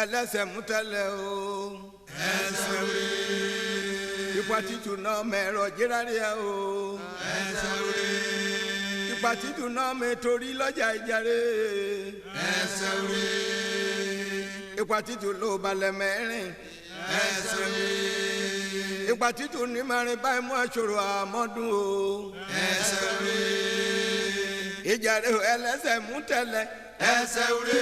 ẹlẹ́sẹ̀ mútẹ́lẹ̀ o. ẹsẹ̀ wé. ipa títù náà mẹ́rọ jẹ́rárẹ̀ o. ẹsẹ̀ wé. ipa títù náà mẹ́torí lọ́jà ìjàre. ẹsẹ̀ wé. ipa títù ló balẹ̀ mẹ́rin. ẹsẹ̀ wé. ipa títù ní marin báyìí mú aṣòro àmọ́dún o. ẹsẹ̀ wé. ìjàre ẹlẹ́sẹ̀ mútẹ́lẹ̀. ẹsẹ̀ wé.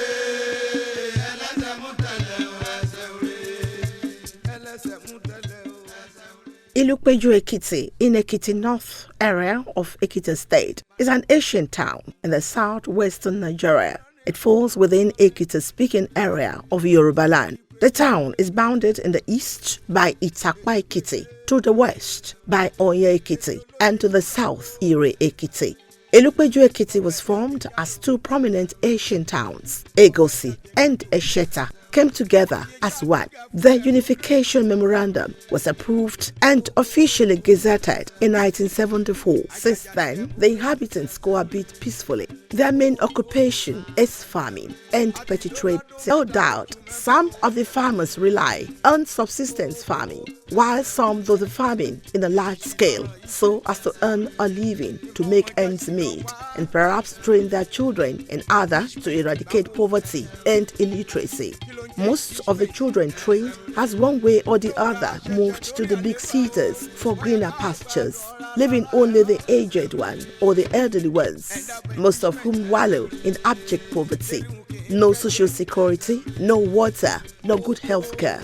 Ilupeju Ekiti in Ekiti North area of Ekiti State is an ancient town in the southwestern Nigeria. It falls within Ekiti-speaking area of Yoruba land. The town is bounded in the east by Itakpa Ekiti, to the west by Oye Ekiti, and to the south Ire Ekiti. Ilupeju Ekiti was formed as two prominent ancient towns, Egosi and Esheta, came together as one. The unification memorandum was approved and officially gazetted in 1974. Since then, the inhabitants cohabit peacefully. Their main occupation is farming and petty trade. No doubt, some of the farmers rely on subsistence farming, while some do the farming in a large scale so as to earn a living to make ends meet and perhaps train their children in order to eradicate poverty and illiteracy. Most of the children trained has one way or the other moved to the big cities for greener pastures, leaving only the aged one or the elderly ones, most of whom wallow in abject poverty. No social security, no water, no good health care.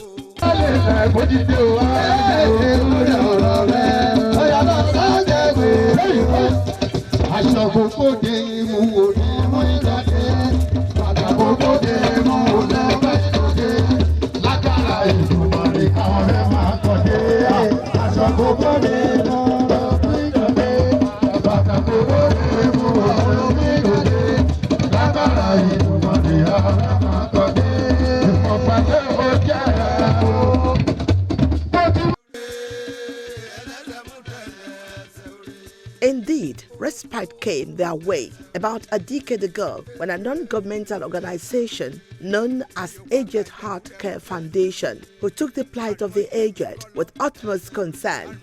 Indeed, respite came their way about a decade ago when a non-governmental organization known as Aged Heart Care Foundation, who took the plight of the aged with utmost concern.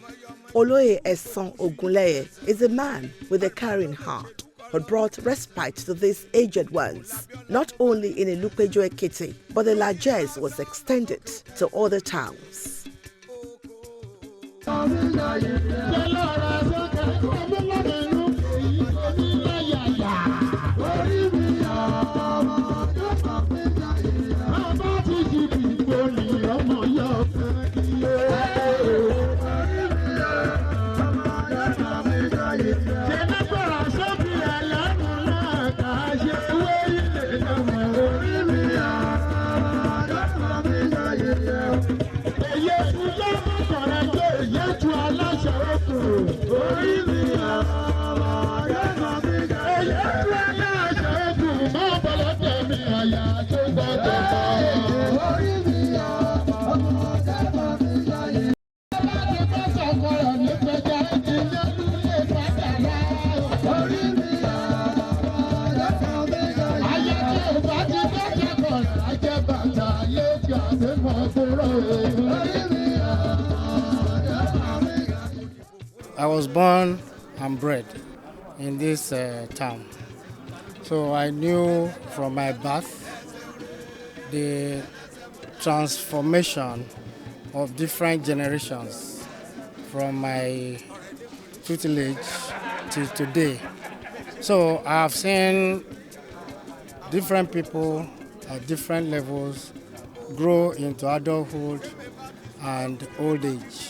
Esan Ogunleye is a man with a caring heart who brought respite to these aged ones. Not only in Ilupeju Ekiti, but the largesse was extended to other towns. I was born and bred in this town, so I knew from my birth the transformation of different generations from my tutelage to today. So I have seen different people at different levels grow into adulthood and old age.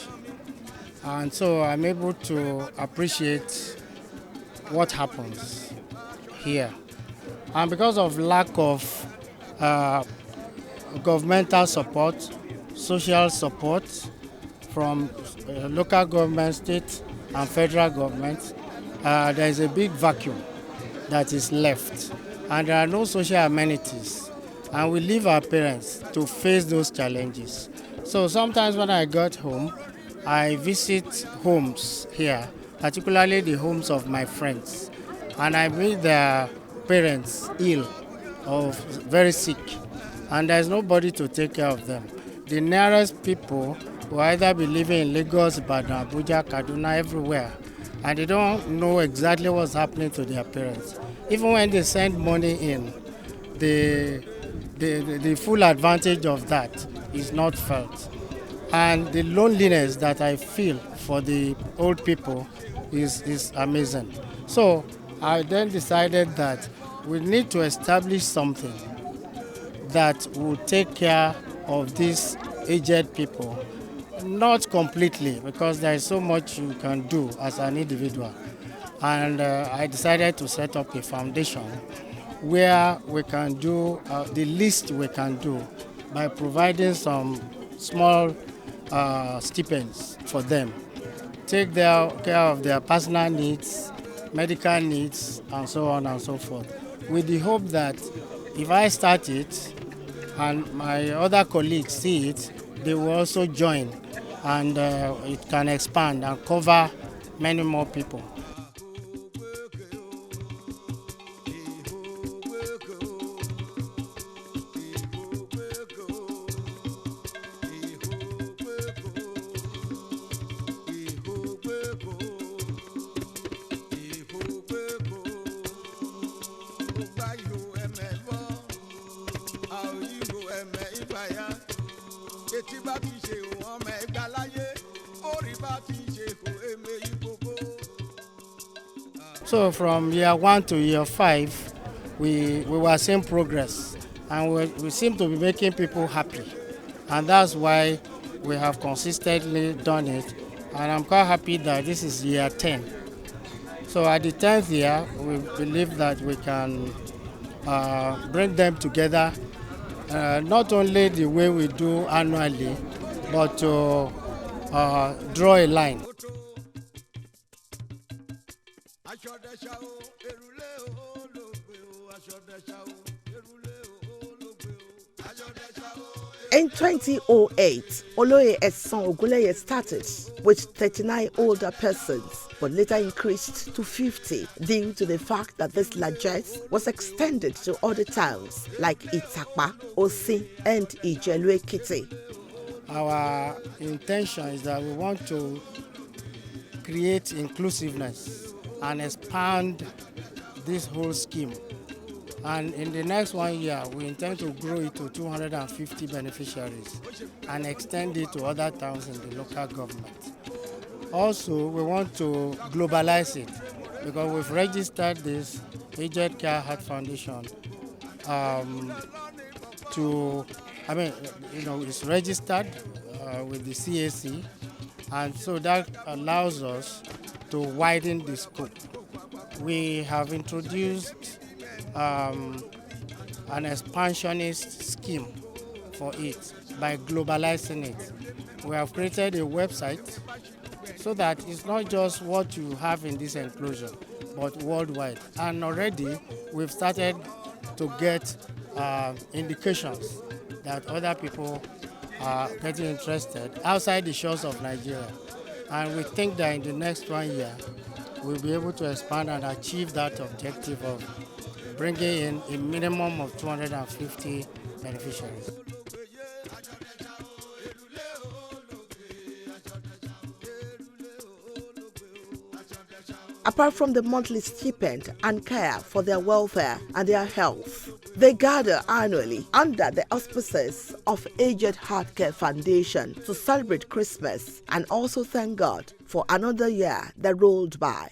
And so I'm able to appreciate what happens here. And because of lack of governmental support, social support from local government, state and federal government, there is a big vacuum that is left. And there are no social amenities. And we leave our parents to face those challenges. So sometimes when I got home, I visit homes here, particularly the homes of my friends. And I meet their parents ill or very sick, and there's nobody to take care of them. The nearest people will either be living in Lagos, Ibadan, Abuja, Kaduna, everywhere, and they don't know exactly what's happening to their parents. Even when they send money in, the full advantage of that is not felt. And the loneliness that I feel for the old people is amazing. So I then decided that we need to establish something that will take care of these aged people. Not completely, because there is so much you can do as an individual. And I decided to set up a foundation where we can do the least we can do by providing some small stipends for them. Take care of their personal needs, medical needs, and so on and so forth. With the hope that if I start it and my other colleagues see it, they will also join, and it can expand and cover many more people. So from year 1 to year 5, we were seeing progress, and we seem to be making people happy. And that's why we have consistently done it. And I'm quite happy that this is year 10. So at the 10th year, we believe that we can bring them together, not only the way we do annually, but to draw a line. In 2008, Oloye Esan Ogunleye started with 39 older persons, but later increased to 50 due to the fact that this largesse was extended to other towns like Itakpa, Osi, and Ilupeju Ekiti. Our intention is that we want to create inclusiveness and expand this whole scheme. And in the next 1 year, we intend to grow it to 250 beneficiaries and extend it to other towns in the local government. Also, we want to globalize it because we've registered this Aged Care Heart Foundation it's registered with the CAC, and so that allows us to widen the scope. We have introduced an expansionist scheme for it by globalizing it. We have created a website so that it's not just what you have in this enclosure, but worldwide. And already we've started to get indications that other people are getting interested outside the shores of Nigeria. And we think that in the next 1 year, we'll be able to expand and achieve that objective of bringing in a minimum of 250 beneficiaries. Apart from the monthly stipend and care for their welfare and their health, they gather annually under the auspices of Aged Heart Care Foundation to celebrate Christmas and also thank God for another year that rolled by.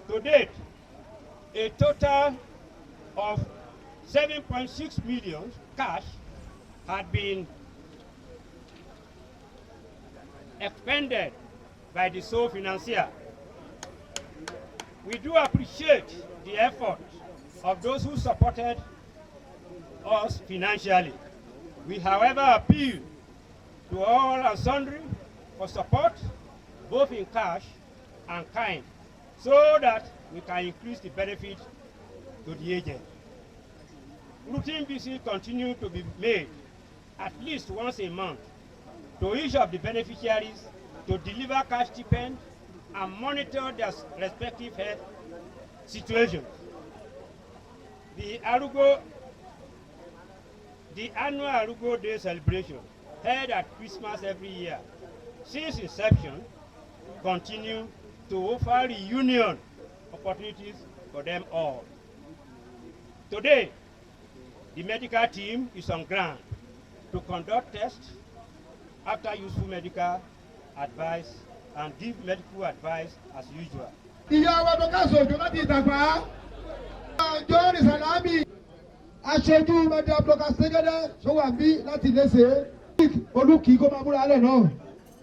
To date, a total of 7.6 million cash had been expended by the sole financier. We do appreciate the effort of those who supported us financially. We, however, appeal to all and sundry for support, both in cash and kind, so that we can increase the benefit to the agent. Routine visits continue to be made at least once a month to each of the beneficiaries to deliver cash stipend and monitor their respective health situations. The annual Arugbo Day celebration, held at Christmas every year, since inception, continue to offer reunion opportunities for them all. Today, the medical team is on ground to conduct tests after useful medical advice and give medical advice as usual. Ìyá wa tó ká sòjò láti Ìtàgbá. Àjọ Rìsàlámì. Aṣojú Mẹ́ta Blọka Ṣẹ́gẹ́dẹ́ Ṣọ́wàbí láti Iléṣẹ́. Olúkì kó máa múra lẹ̀ náà.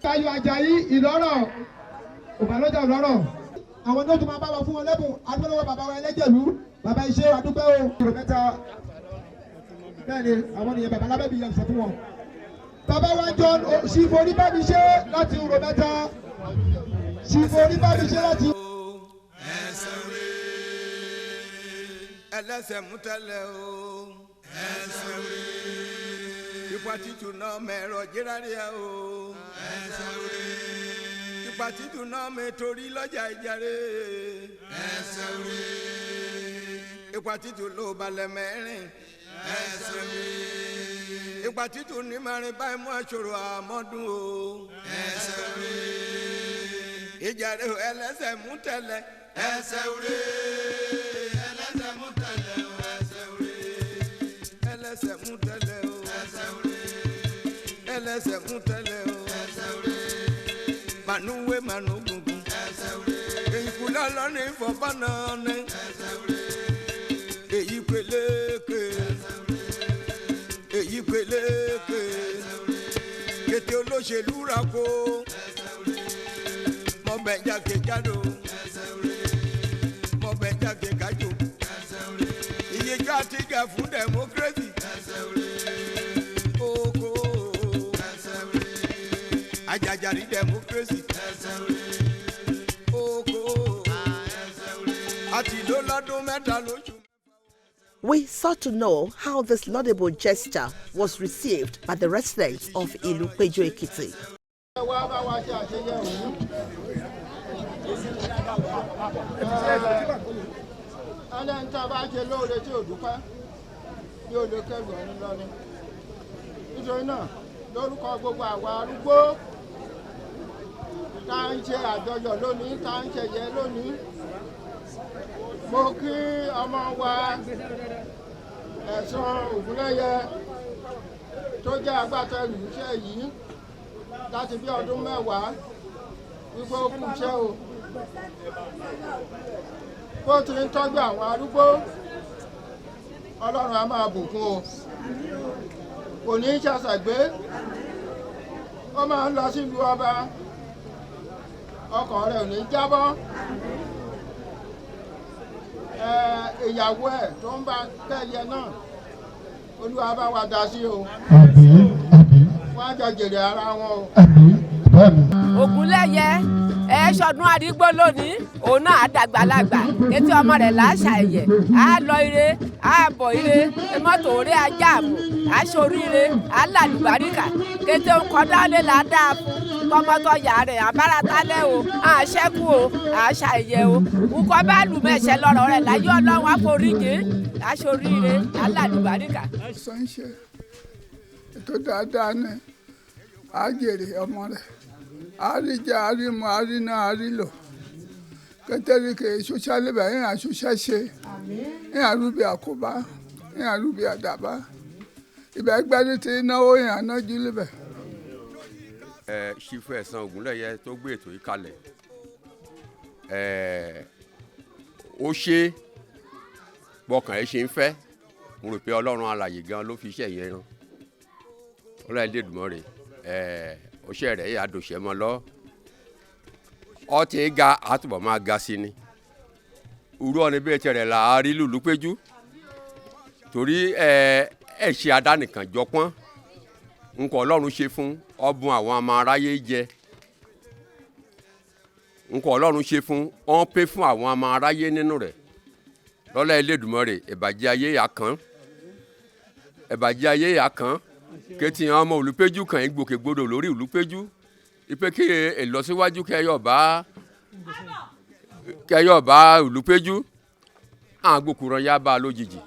Táyọ̀ Àjàyí Ìlọ́rọ̀. Òbálọ́jà Ìlọ́rọ̀. Àwọn tó tún máa bá wa fún wọn lẹ́bùn. Adúlọ́wọ́ bàbá wa Ẹlẹ́jẹ̀lú. Bàbá iṣẹ́ àdúgbò o. Ìrò mẹ́ta. Bẹ́ẹ̀ni, àwọn ènìyàn bàbá lábẹ́bí yẹn sọ fún wọn. Bàbá wa John Ṣìfò Oníbàbíṣẹ́ láti Ìrò mẹ́ta. Ṣìfò Oníbàbíṣẹ́ láti. Ẹlẹ́sẹ̀ mú tẹ́lẹ̀ o. Ẹsẹ̀ wé. Ipa títù náà mẹ́rọ jẹ́rárìá o. Ẹsẹ̀ wé. Ipa títù náà mẹ́torí lọ́jà ìjàre. Ẹsẹ̀ wé. Ipa títù ló balẹ̀ mẹ́rin. Ẹsẹ̀ wé. Ipa títù ní marin báyìí mú aṣòro àmọ́dún o. Ẹsẹ̀ wé. Ìjàre ẹlẹ́sẹ̀ mú tẹ́lẹ̀. Ẹsẹ̀ wé. Ẹlẹ́sẹ̀ mú tẹ́lẹ̀ o. Ẹsẹ̀ wé. Ẹlẹ́sẹ̀ mú tẹ́lẹ̀ o. Ẹsẹ̀ wé. Ẹlẹ́sẹ̀ mú tẹ́lẹ̀ o. Ẹsẹ̀ wé. Mànúwé mànú gungun. Ẹsẹ̀ wé. Èyí kúlọ̀ lọ́nà ìfọ̀bánà ní. Ẹsẹ̀ wé. Èyí peléke. Ẹsẹ̀ wé. Èyí peléke. Ẹsẹ̀ wé. Kété olóṣèlú ra ko. Ẹsẹ̀ wé. Mọ̀bẹ̀ jákèjádò. Ẹsẹ̀ wé. Mọ̀bẹ̀ jákèkájò. Ẹsẹ̀ wé. Ìyẹjọ́ àti gà fún democracy. Ẹsẹ̀ wé. Oko. Ẹsẹ̀ wé. Àjàjàrí democracy. Ẹsẹ̀ wé. Oko. Ẹsẹ̀ wé. Àti ló lọ́dún mẹ́ta lójú. We sought to know how this laudable gesture was received by the residents of Ilupeju Ekiti. Nítorí náà, lórúkọ gbogbo àwa arúgbó tá ń ṣe àjọyọ̀ lónìí, tá ń ṣe yẹ lónìí, mo kí ọmọ wa Esan Ogunleye tó jẹ́ agbátẹrù iṣẹ́ yìí láti bí ọdún mẹ́wàá wípé ó kú iṣẹ́ o. Bó ti ń tọ́jú àwọn arúgbó, Ọlọ́run á máa bùkún o. Kò ní í ṣàṣàgbé, ó máa ń lọ sílùú ọba, ọkàn rẹ̀ ò ní jábọ́. Ìyàwó ẹ̀ tó ń bá kẹ́yẹ náà, Olúwa bá wa dá sí o. Wọ́n á jọ jèrè ara wọn o. Ogunleye ṣọdún Arugbo lónìí òun náà àdàgbàlagbà etí ọmọ rẹ̀ láṣà ẹ̀yẹ á lọ ire á bọ̀ ire mọ́tò orí ajá àmù aṣọ oríire á làlùbáríkà kété kọ́dá lé la dáa fún tọmọtọ yà rẹ̀ àbáratálẹ̀ o àṣẹ́kù o àṣà ẹ̀yẹ o ukọ́ bá lù mẹ́sẹ̀ lọ́rọ̀ rẹ̀ láyé ọlọ́run àforíjì aṣọ oríire á làlùbáríkà. Ṣe ètò dáadáa ní àjèrè ọmọ rẹ̀ àríjẹ àrímọ àríná àrílò kẹtẹríkẹ ìṣúṣàlẹ bẹẹ ń àṣúṣàṣe ń àrùbí àkóbá ń àrùbí àdàbá ibẹ gbẹdí ti náwó ń ànájú lébẹ. Ṣífù Ẹ̀san Ogunleye tó gbé ètò yìí kalẹ̀ ó ṣe bọkàn ẹ ṣe ń fẹ́ mo rò pé Ọlọ́run alààyè gan ló fi iṣẹ́ yẹn rán Ọlọ́run Elédùmarè ọṣẹ rẹ̀ yà dòṣẹ́ mọ́ lọ ọtí ga àtúbọ̀ máa ga sí ni irú ọ̀nà bí ẹ̀tẹ̀ rẹ̀ là á rí Ilupeju torí ẹ̀ ṣe adánìkan jọpọ́n nǹkan Ọlọ́run ṣe fún ọbùn àwọn ọmọ aráyé jẹ nǹkan Ọlọ́run ṣe fún ọ́n pé fún àwọn ọmọ aráyé nínú rẹ̀ lọ́lá Elédùmarè ìbàjẹ́ ayé yà kàn kétì àwọn ọmọ Ilupeju kan ń gbòkègbodò lórí Ilupeju ipe kí ìlọsíwájú kẹyọ bá Ilupeju àwọn gbòkúrọ̀ yá bá a lójijì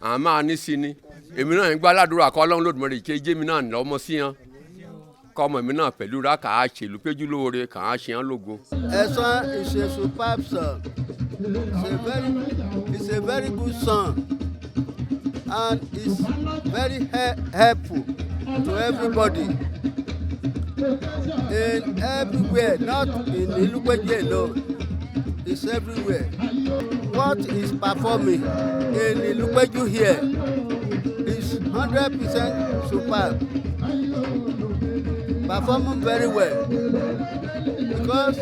àwọn máa ní sí ni èmi náà ń gbá ládùúrà kọ́ Ọlọ́run Olódùmarè kéjé mi náà lọ́mọ sí yan kọ́ ọmọ mi náà pẹ̀lú ra kà á ṣe Ilupeju lóore kà á ṣe án lógo. Esan is a superb song. It's a very good song. And it's very helpful to everybody in everywhere, not in Ilupeju alone. It's everywhere. What is performing in Ilupeju here is 100% superb. Performing very well because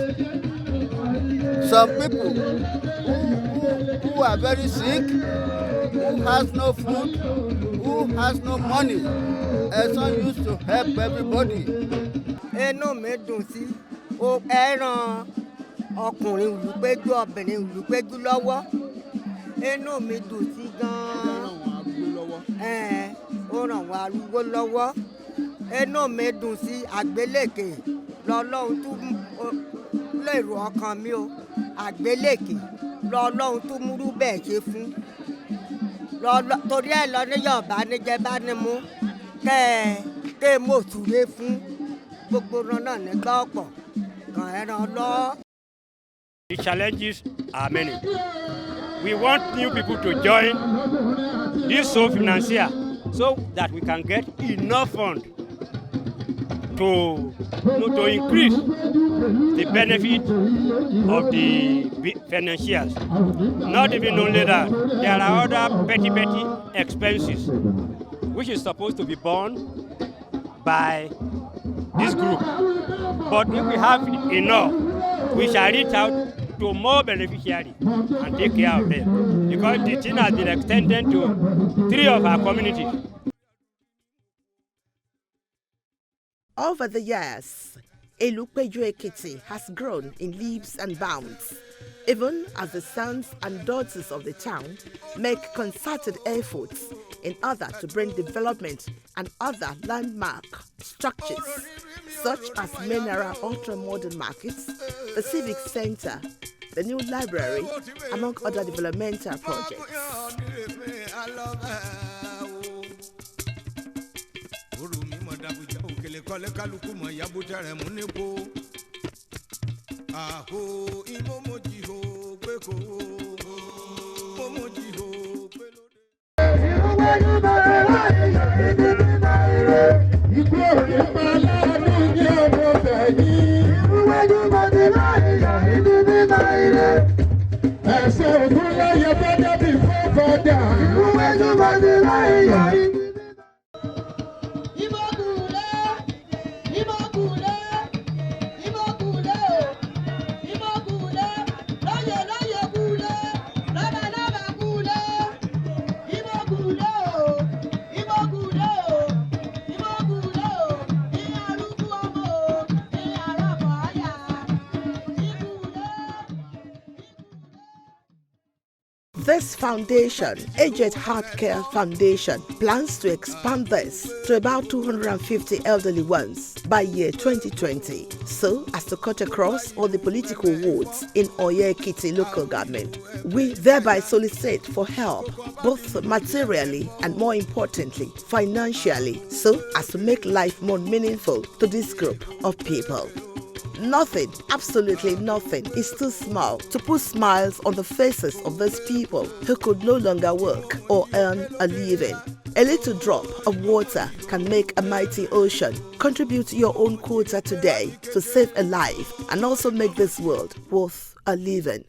some people who are very sick, who has no food, who has no money, Esan used to help everybody. Inú mi dùn sí ẹran ọkùnrin Ilupeju obìnrin Ilupeju lọ́wọ́. Inú mi dùn sí gan-an. Ó ràn wá Arugbo lọ́wọ́. Inú mi dùn sí àgbélékè lọ́lọ́run tún lèrò ọkàn mi o. Àgbélékè lọ́lọ́run tún múrú bẹ́ẹ̀ ṣe fún. Torí ẹ̀ lọ ní Yorùbá níjẹ́ bá ní mú kẹ́ mo súré fún gbogbo náà nígbà ọ̀pọ̀ kan ẹran lọ. The challenges are many. We want new people to join this sole financier so that we can get enough funds to increase the benefit of the financiers. Not even only that, there are other petty expenses which is supposed to be borne by this group. But if we have enough, we shall reach out to more beneficiaries and take care of them. Because the thing has been extended to 3 of our communities. Over the years, Ilupeju Ekiti has grown in leaps and bounds, even as the sons and daughters of the town make concerted efforts in order to bring development and other landmark structures, such as Mineral ultra-modern markets, the civic center, the new library, among other developmental projects. Ẹ̀sẹ̀ Ogunleye bẹ́ẹ̀ bí fọ́fọ́dà. This foundation, Aged Healthcare Foundation, plans to expand this to about 250 elderly ones by year 2020, so as to cut across all the political wards in Oyo Ekiti local government. We thereby solicit for help, both materially and more importantly, financially, so as to make life more meaningful to this group of people. Nothing, absolutely nothing, is too small to put smiles on the faces of those people who could no longer work or earn a living. A little drop of water can make a mighty ocean. Contribute your own quota today to save a life and also make this world worth a living.